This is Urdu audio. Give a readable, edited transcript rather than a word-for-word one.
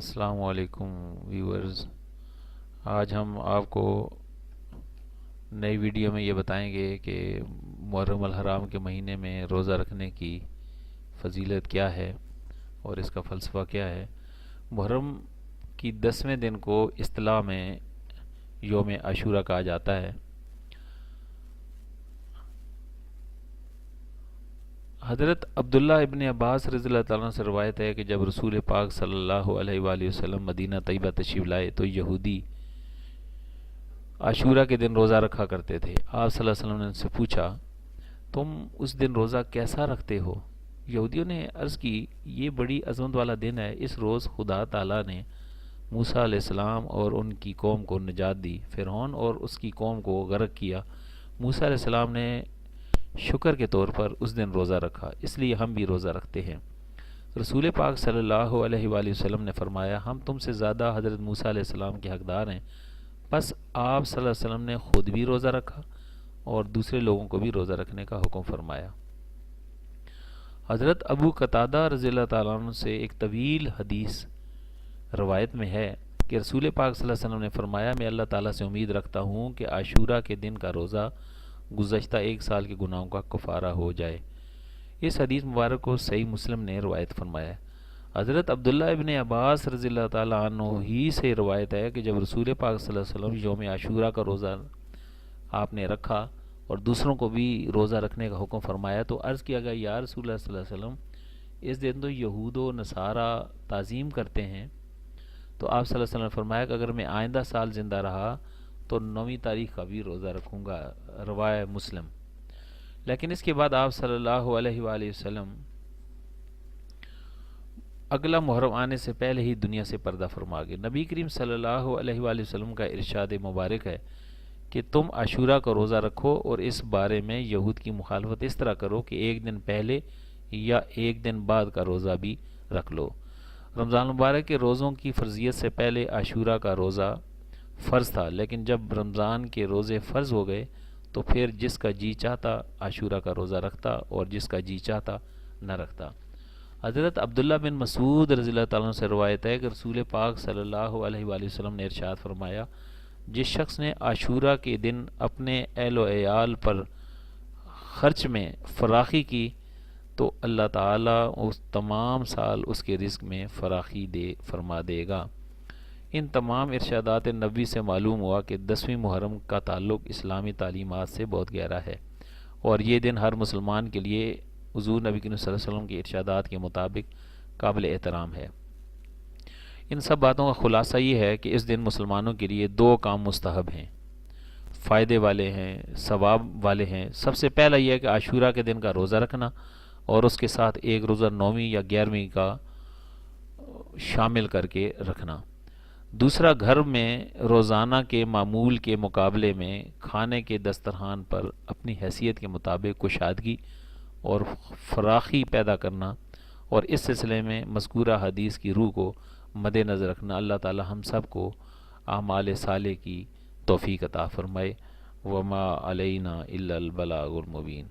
السلام علیکم ویورز۔ آج ہم آپ کو نئی ویڈیو میں یہ بتائیں گے کہ محرم الحرام کے مہینے میں روزہ رکھنے کی فضیلت کیا ہے اور اس کا فلسفہ کیا ہے۔ محرم کی 10ویں دن کو اصطلاح میں یوم عاشورہ کہا جاتا ہے۔ حضرت عبداللہ ابن عباس رضی اللہ تعالیٰ عنہ سے روایت ہے کہ جب رسول پاک صلی اللہ علیہ وآلہ وسلم مدینہ طیبہ تشریف لائے تو یہودی عاشورہ کے دن روزہ رکھا کرتے تھے۔ آپ صلی اللہ علیہ وسلم نے ان سے پوچھا، تم اس دن روزہ کیسا رکھتے ہو؟ یہودیوں نے عرض کی، یہ بڑی عظمت والا دن ہے، اس روز خدا تعالیٰ نے موسیٰ علیہ السلام اور ان کی قوم کو نجات دی، فرعون اور اس کی قوم کو غرق کیا۔ موسیٰ علیہ السلام نے شکر کے طور پر اس دن روزہ رکھا، اس لیے ہم بھی روزہ رکھتے ہیں۔ رسول پاک صلی اللہ علیہ وآلہ وسلم نے فرمایا، ہم تم سے زیادہ حضرت موسیٰ علیہ السلام کے حقدار ہیں۔ پس آپ صلی اللہ علیہ وسلم نے خود بھی روزہ رکھا اور دوسرے لوگوں کو بھی روزہ رکھنے کا حکم فرمایا۔ حضرت ابو قتادہ رضی اللہ تعالیٰ عنہ سے ایک طویل حدیث روایت میں ہے کہ رسول پاک صلی اللہ علیہ وسلم نے فرمایا، میں اللہ تعالیٰ سے امید رکھتا ہوں کہ عاشورہ کے دن کا روزہ گزشتہ 1 سال کے گناہوں کا کفارہ ہو جائے۔ اس حدیث مبارک کو صحیح مسلم نے روایت فرمایا ہے۔ حضرت عبداللہ ابن عباس رضی اللہ تعالیٰ عنہ ہی سے روایت ہے کہ جب رسول پاک صلی اللہ علیہ وسلم یوم عاشورہ کا روزہ آپ نے رکھا اور دوسروں کو بھی روزہ رکھنے کا حکم فرمایا تو عرض کیا گیا، یا رسول اللہ صلی اللہ علیہ وسلم، اس دن تو یہود و نصارہ تعظیم کرتے ہیں۔ تو آپ صلی اللہ علیہ وسلم نے فرمایا کہ اگر میں آئندہ سال زندہ رہا تو 9 تاریخ کا بھی روزہ رکھوں گا، روایت مسلم۔ لیکن اس کے بعد آپ صلی اللہ علیہ وآلہ وسلم اگلا محرم آنے سے پہلے ہی دنیا سے پردہ فرما گئے۔ نبی کریم صلی اللہ علیہ وآلہ وسلم کا ارشاد مبارک ہے کہ تم عاشورہ کا روزہ رکھو اور اس بارے میں یہود کی مخالفت اس طرح کرو کہ 1 دن پہلے یا 1 دن بعد کا روزہ بھی رکھ لو۔ رمضان مبارک کے روزوں کی فرضیت سے پہلے عاشورہ کا روزہ فرض تھا، لیکن جب رمضان کے روزے فرض ہو گئے تو پھر جس کا جی چاہتا عاشورہ کا روزہ رکھتا اور جس کا جی چاہتا نہ رکھتا۔ حضرت عبداللہ بن مسعود رضی اللہ تعالیٰ عنہ سے روایت ہے کہ رسول پاک صلی اللہ علیہ وآلہ وسلم نے ارشاد فرمایا، جس شخص نے عاشورہ کے دن اپنے اہل و عیال پر خرچ میں فراخی کی تو اللہ تعالیٰ اس تمام سال اس کے رزق میں فراخی فرما دے گا۔ ان تمام ارشادات نبی سے معلوم ہوا کہ 10ویں محرم کا تعلق اسلامی تعلیمات سے بہت گہرا ہے اور یہ دن ہر مسلمان کے لیے حضور نبی کریم صلی اللہ علیہ وسلم کے ارشادات کے مطابق قابل احترام ہے۔ ان سب باتوں کا خلاصہ یہ ہے کہ اس دن مسلمانوں کے لیے 2 کام مستحب ہیں، فائدے والے ہیں، ثواب والے ہیں۔ سب سے پہلا یہ ہے کہ عاشورہ کے دن کا روزہ رکھنا اور اس کے ساتھ ایک روزہ 9ویں یا 11ویں کا شامل کر کے رکھنا۔ دوسرا، گھر میں روزانہ کے معمول کے مقابلے میں کھانے کے دسترخوان پر اپنی حیثیت کے مطابق کشادگی اور فراخی پیدا کرنا، اور اس سلسلے میں مذکورہ حدیث کی روح کو مد نظر رکھنا۔ اللہ تعالی ہم سب کو اعمال صالح کی توفیق عطا فرمائے۔ وما علینا الا البلاغ المبین۔